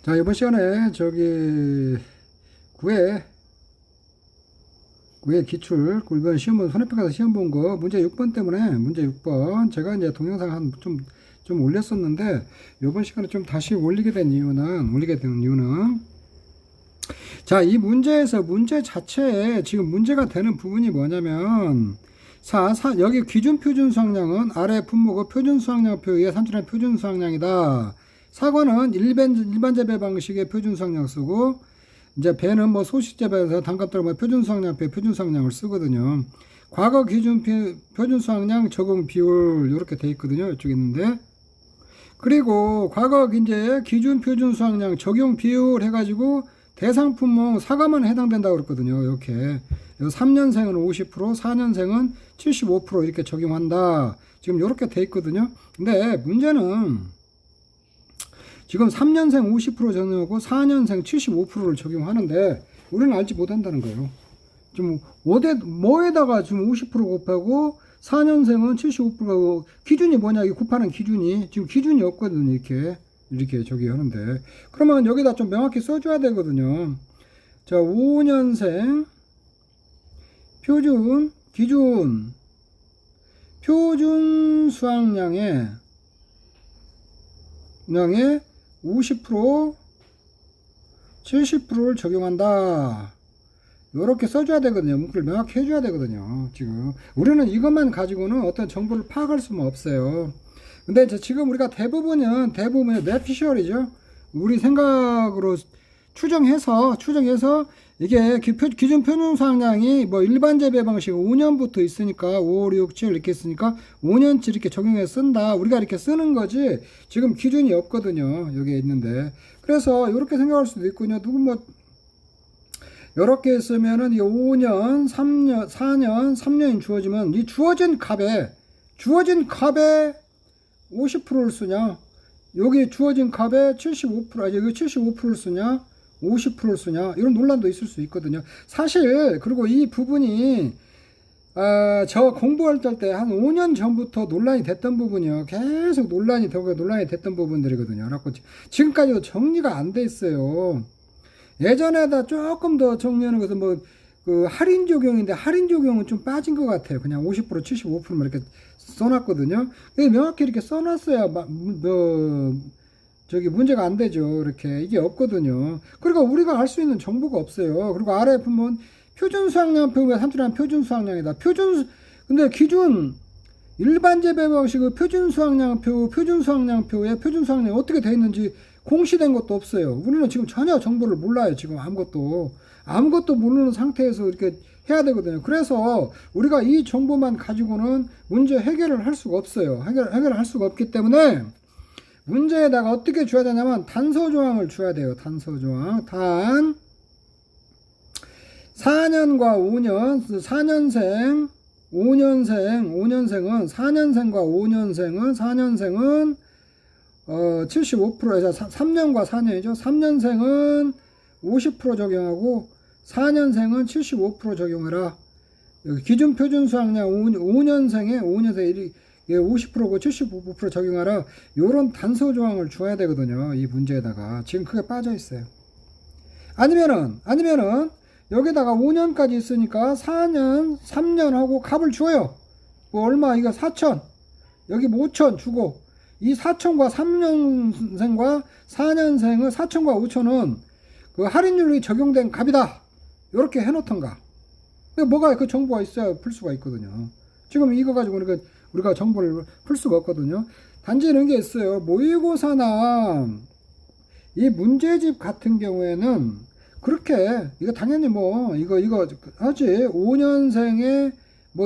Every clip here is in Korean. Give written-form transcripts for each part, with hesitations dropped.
자, 이번 시간에 구회 기출 이번 시험 손해평가에서 시험 본 거 문제 6번 때문에 문제 6번 제가 이제 동영상 좀 올렸었는데 이번 시간에 좀 다시 올리게 된 이유는 자, 이 문제에서 문제 자체에 지금 문제가 되는 부분이 뭐냐면 여기 기준 표준 수확량은 아래 분모가 표준 수확량표에 의해 산출한 표준 수확량이다. 사과는 일반 재배 방식의 표준 수확량 쓰고, 이제 배는 뭐 소식 재배에서 단값들을 표준 수확량표에 표준 수확량을 쓰거든요. 과거 기준 표준 수확량 적용 비율 이렇게 돼 있거든요. 이쪽에 있는데, 그리고 과거 이제 기준 표준 수확량 적용 비율 해가지고 대상 품목 사과만 해당된다고 그랬거든요. 이렇게 3년생은 50%, 4년생은 75% 이렇게 적용한다. 지금 이렇게 돼 있거든요. 근데 문제는 지금 3년생 50% 적용하고 4년생 75%를 적용하는데 우리는 알지 못한다는 거예요. 지금 뭐에다가 지금 50% 곱하고 4년생은 75%고 기준이 뭐냐? 이 곱하는 기준이 지금 기준이 없거든요. 이렇게 저기 하는데 그러면 여기다 좀 명확히 써줘야 되거든요. 자, 5년생 기준 표준 수확량의 50% 70%를 적용한다. 이렇게 써줘야 되거든요. 문구를 명확히 해줘야 되거든요. 지금 우리는 이것만 가지고는 어떤 정보를 파악할 수는 없어요. 근데 지금 우리가 대부분은 뇌피셜이죠. 우리 생각으로 추정해서 이게 기준 표준 수확량이 뭐 일반 재배 방식 5년부터 있으니까 5, 6, 7 이렇게 있으니까 5년치 이렇게 적용해서 쓴다. 우리가 이렇게 쓰는 거지 지금 기준이 없거든요. 여기에 있는데 그래서 이렇게 생각할 수도 있군요. 이렇게 쓰면은 이 5년, 3년, 4년, 3년이 주어지면 이 주어진 값에 50%를 쓰냐? 여기 주어진 값에 75%, 여기 75%를 쓰냐? 50%를 쓰냐? 이런 논란도 있을 수 있거든요. 사실, 그리고 이 부분이, 저 공부할 때 한 5년 전부터 논란이 됐던 부분이요. 계속 논란이 됐던 부분들이거든요. 그래갖고 지금까지도 정리가 안 돼 있어요. 예전에다 조금 더 정리하는 것은 할인 적용인데, 할인 적용은 좀 빠진 것 같아요. 그냥 50%, 75%만 이렇게 써놨거든요. 명확히 이렇게 써놨어야, 문제가 안 되죠. 이렇게. 이게 없거든요. 그리고 우리가 알 수 있는 정보가 없어요. 그리고 아래 보면 표준 수확량표에 산출한 표준 수확량이다. 근데 기준, 일반 재배 방식의 표준 수확량표에 표준 수확량이 어떻게 돼 있는지 공시된 것도 없어요. 우리는 지금 전혀 정보를 몰라요. 지금 아무것도 모르는 상태에서 이렇게 해야 되거든요. 그래서 우리가 이 정보만 가지고는 문제 해결을 할 수가 없어요. 해결을 할 수가 없기 때문에 문제에다가 어떻게 줘야 되냐면 단서 조항을 줘야 돼요. 단서 조항. 4년과 5년, 4년생은 75%에서 3년과 4년이죠. 3년생은 50% 적용하고 4년생은 75% 적용해라. 여기 기준 표준 수확량 5년생에 50%고 75% 적용하라. 요런 단서 조항을 줘야 되거든요. 이 문제에다가. 지금 그게 빠져 있어요. 아니면은 여기다가 5년까지 있으니까 3년하고 값을 줘요. 얼마? 이거 4천. 여기 5천 주고 이 4천과 3년생과 4년생은 4천과 5천은 그 할인율이 적용된 값이다. 이렇게 해놓던가. 뭐가 그 정보가 있어야 풀 수가 있거든요. 지금 이거 가지고 우리가 정보를 풀 수가 없거든요. 단지 이런 게 있어요. 모의고사나 이 문제집 같은 경우에는 그렇게 이거 당연히 이거 하지 5년생에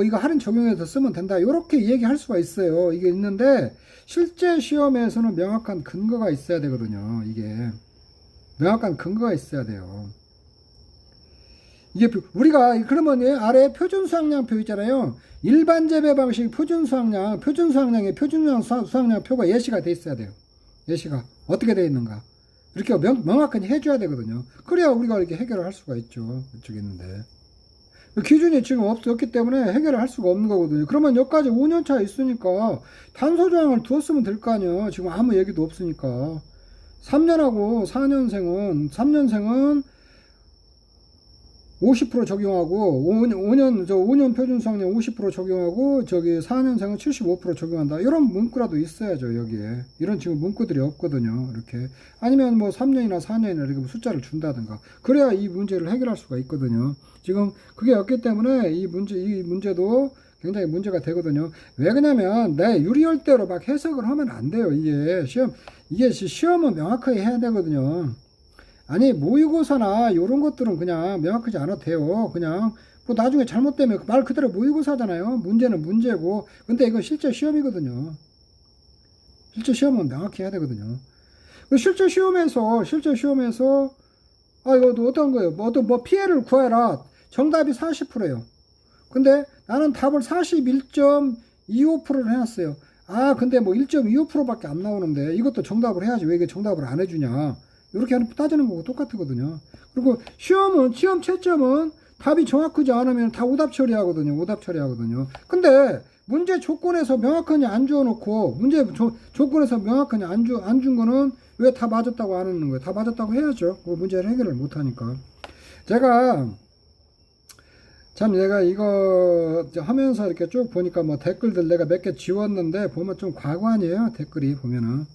이거 할인 적용해서 쓰면 된다. 이렇게 얘기할 수가 있어요. 이게 있는데 실제 시험에서는 명확한 근거가 있어야 되거든요. 이게 명확한 근거가 있어야 돼요. 이게 우리가 그러면 아래 표준 수확량표 있잖아요. 일반 재배 방식 표준 수확량의 표준 수확량표가 예시가 돼 있어야 돼요. 예시가 어떻게 돼 있는가 이렇게 명확하게 해줘야 되거든요. 그래야 우리가 이렇게 해결을 할 수가 있죠. 이쪽에 있는데 기준이 지금 없기 때문에 해결을 할 수가 없는 거거든요. 그러면 여기까지 5년차 있으니까 단서 조항을 두었으면 될 거 아니에요. 지금 아무 얘기도 없으니까. 3년하고 3년생은 50% 적용하고 5년 표준 수학량 50% 적용하고 저기 4년생은 75% 적용한다. 이런 문구라도 있어야죠, 여기에. 이런 지금 문구들이 없거든요. 이렇게. 아니면 뭐 3년이나 4년이나 이렇게 숫자를 준다든가. 그래야 이 문제를 해결할 수가 있거든요. 지금 그게 없기 때문에 이 문제도 굉장히 문제가 되거든요. 왜 그러냐면 내 유리열대로 막 해석을 하면 안 돼요. 이게 시험은 명확하게 해야 되거든요. 아니 모의고사나 이런 것들은 그냥 명확하지 않아도 돼요. 그냥 뭐 나중에 잘못되면 말 그대로 모의고사잖아요. 문제는 문제고. 근데 이거 실제 시험이거든요. 실제 시험은 명확히 해야 되거든요. 실제 시험에서 이거 어떤 거예요? 뭐 피해를 구해라. 정답이 40%예요. 근데 나는 답을 41.25%를 해놨어요. 근데 뭐 1.25%밖에 안 나오는데 이것도 정답을 해야지. 왜 이게 정답을 안 해주냐? 이렇게 따지는 거고 똑같거든요. 그리고 시험 채점은 답이 정확하지 않으면 다 오답 처리하거든요. 근데 문제 조건에서 명확하게 안 주어놓고 조건에서 명확하게 안 준 거는 왜 다 맞았다고 안 하는 거예요? 다 맞았다고 해야죠. 그 문제를 해결을 못 하니까. 제가 이거 하면서 이렇게 쭉 보니까 뭐 댓글들 내가 몇 개 지웠는데 보면 좀 과관이에요. 댓글이 보면은.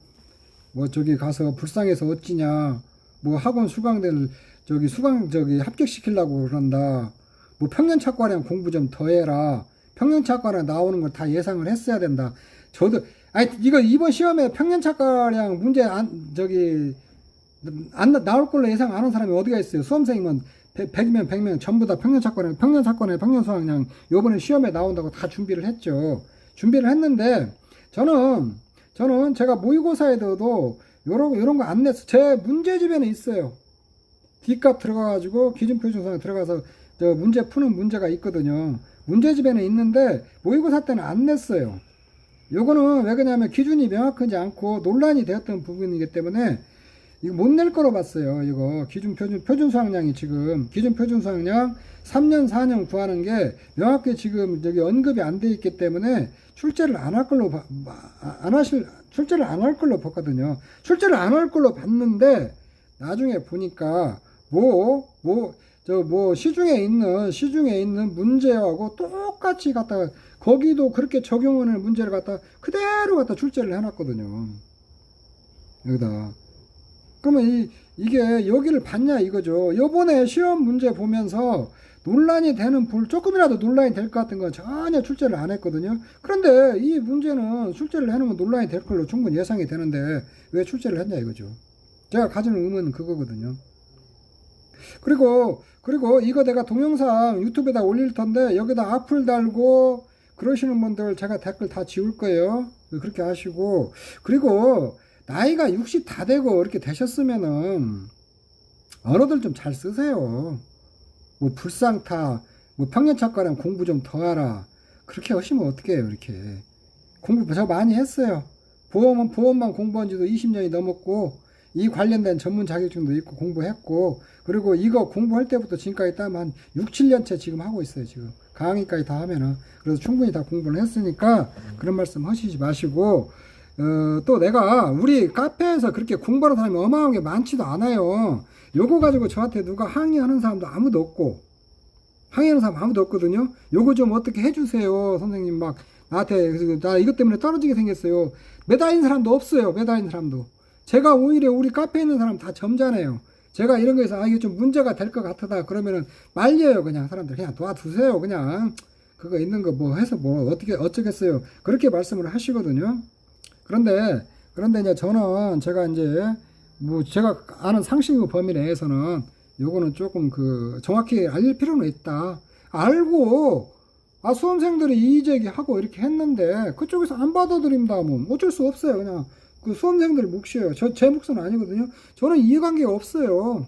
뭐 저기 가서 불쌍해서 어찌냐, 뭐 학원 수강들 합격시키려고 그런다, 뭐 평년착과량 공부 좀 더 해라, 평년착과량 나오는 걸 다 예상을 했어야 된다. 저도 이거 이번 시험에 평년착과량 문제 안 나올 걸로 예상 안 하는 사람이 어디가 있어요? 수험생이면 100명 100명 전부 다 평년착과량 평년수학량 요번에 시험에 나온다고 다 준비를 했죠. 준비를 했는데 저는 제가 모의고사에도 요런 거 안 냈어. 제 문제집에는 있어요. D값 들어가가지고 기준표준수학에 들어가서 저 문제 푸는 문제가 있거든요. 문제집에는 있는데 모의고사 때는 안 냈어요. 요거는 왜 그러냐면 기준이 명확하지 않고 논란이 되었던 부분이기 때문에 이거 못 낼 거로 봤어요. 이거 표준수학량이 지금 기준표준수학량 3년 4년 구하는 게 명확히 지금 여기 언급이 안 돼 있기 때문에 출제를 안 할 걸로 봤거든요. 출제를 안 할 걸로 봤는데 나중에 보니까 시중에 있는 문제하고 똑같이 갖다가 거기도 그렇게 적용하는 문제를 그대로 출제를 해놨거든요. 여기다. 그러면 이게 여기를 봤냐 이거죠. 요번에 시험 문제 보면서 논란이 되는 조금이라도 논란이 될 것 같은 건 전혀 출제를 안 했거든요. 그런데 이 문제는 출제를 해놓으면 논란이 될 걸로 충분히 예상이 되는데 왜 출제를 했냐 이거죠. 제가 가지는 의문은 그거거든요. 그리고 이거 내가 동영상 유튜브에다 올릴 텐데 여기다 악플 달고 그러시는 분들 제가 댓글 다 지울 거예요. 그렇게 하시고, 그리고 나이가 60 다 되고 이렇게 되셨으면은 언어들 좀 잘 쓰세요. 뭐 불상타, 뭐 평년착과랑 공부 좀 더 하라. 그렇게 하시면 어떡해요, 이렇게. 공부 저 많이 했어요. 보험만 공부한 지도 20년이 넘었고, 이 관련된 전문 자격증도 있고 공부했고, 그리고 이거 공부할 때부터 지금까지 따면 한 6, 7년째 지금 하고 있어요, 지금. 강의까지 다 하면은. 그래서 충분히 다 공부를 했으니까 그런 말씀 하시지 마시고, 또 내가 우리 카페에서 그렇게 공부하는 사람이 어마어마하게 많지도 않아요. 요거 가지고 저한테 누가 항의하는 사람도 아무도 없거든요. 요거 좀 어떻게 해주세요, 선생님. 막 나한테 나 이것 때문에 떨어지게 생겼어요. 매달린 사람도 없어요. 매달린 사람도. 제가 오히려 우리 카페에 있는 사람 다 점잖아요. 제가 이런 거에서 이게 좀 문제가 될 것 같다 그러면은 말려요. 그냥 사람들 그냥 도와두세요. 그냥 그거 있는 거 뭐 해서 뭐 어쩌겠어요. 그렇게 말씀을 하시거든요. 그런데 이제 저는 제가 아는 상식의 범위 내에서는 요거는 조금 정확히 알릴 필요는 있다. 알고 수험생들이 이의제기하고 이렇게 했는데 그쪽에서 안 받아들인다 뭐 어쩔 수 없어요. 그냥 그 수험생들 몫이에요. 제 몫은 아니거든요. 저는 이해관계가 없어요.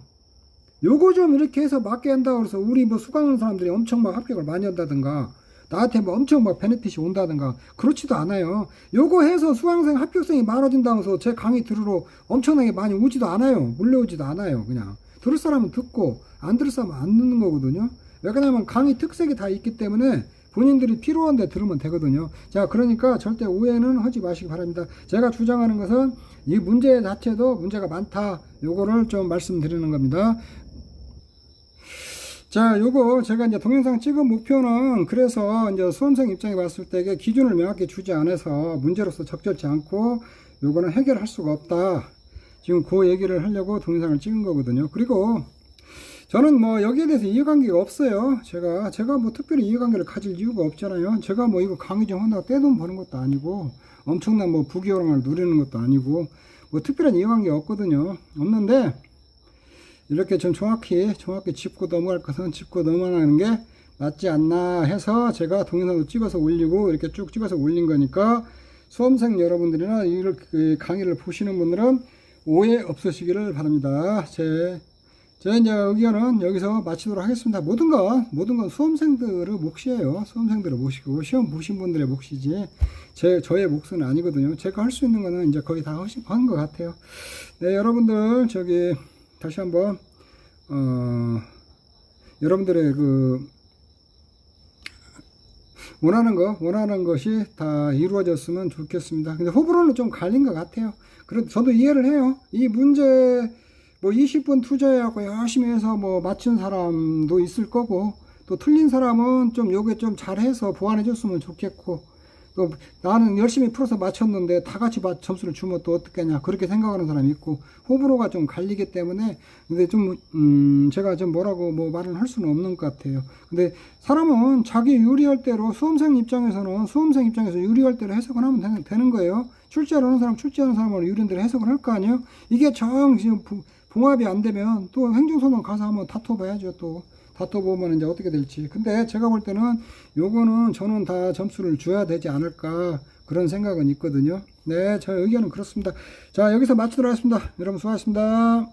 요거 좀 이렇게 해서 맞게 한다고 해서 우리 뭐 수강하는 사람들이 엄청 막 합격을 많이 한다든가 나한테 뭐 엄청 막 베네핏이 온다든가 그렇지도 않아요. 요거 해서 수강생 합격생이 많아진다고 해서 제 강의 들으러 엄청나게 많이 오지도 않아요. 몰려오지도 않아요. 그냥 들을 사람은 듣고 안 들을 사람은 안 듣는 거거든요. 왜 그러냐면 강의 특색이 다 있기 때문에 본인들이 필요한데 들으면 되거든요. 자, 그러니까 절대 오해는 하지 마시기 바랍니다. 제가 주장하는 것은 이 문제 자체도 문제가 많다. 요거를 좀 말씀드리는 겁니다. 자, 요거 제가 이제 동영상 찍은 목표는 그래서 이제 수험생 입장에 봤을 때 이게 기준을 명확히 주지 않아서 문제로서 적절치 않고 요거는 해결할 수가 없다. 지금 그 얘기를 하려고 동영상을 찍은 거거든요. 그리고 저는 뭐 여기에 대해서 이해관계가 없어요. 제가 뭐 특별히 이해관계를 가질 이유가 없잖아요. 제가 뭐 이거 강의 좀 한다고 떼돈 버는 것도 아니고 엄청난 뭐 부귀영화를 누리는 것도 아니고 뭐 특별한 이해관계가 없거든요. 없는데 이렇게 좀 정확히 짚고 넘어갈 것은 짚고 넘어가는 게 맞지 않나 해서 제가 동영상을 찍어서 올리고 이렇게 쭉 찍어서 올린 거니까 수험생 여러분들이나 이렇게 강의를 보시는 분들은 오해 없으시기를 바랍니다. 제 이제 의견은 여기서 마치도록 하겠습니다. 모든 건 수험생들의 몫이에요. 수험생들의 몫이고 시험 보신 분들의 몫이지 저의 몫은 아니거든요. 제가 할 수 있는 거는 이제 거의 다 한 것 같아요. 네, 여러분들 다시 한번 여러분들의 그 원하는 것이 다 이루어졌으면 좋겠습니다. 근데 호불호는 좀 갈린 것 같아요. 그래도 저도 이해를 해요. 이 문제 뭐 20분 투자하고 열심히 해서 뭐 맞춘 사람도 있을 거고 또 틀린 사람은 좀 요게 좀 잘해서 보완해 줬으면 좋겠고 또 나는 열심히 풀어서 맞췄는데 다 같이 점수를 주면 또 어떻겠냐 그렇게 생각하는 사람이 있고 호불호가 좀 갈리기 때문에 근데 좀 제가 좀 뭐라고 뭐 말을 할 수는 없는 것 같아요. 근데 사람은 자기 유리할 대로 수험생 입장에서 유리할 대로 해석을 하면 되는 거예요. 출제하는 사람으로 유리한 대로 해석을 할 거 아니에요. 이게 지금 봉합이 안 되면 또 행정소송 가서 한번 다퉈봐야죠. 또 다퉈보면 이제 어떻게 될지. 근데 제가 볼 때는 요거는 저는 다 점수를 줘야 되지 않을까 그런 생각은 있거든요. 네, 저 의견은 그렇습니다. 자, 여기서 마치도록 하겠습니다. 여러분 수고하셨습니다.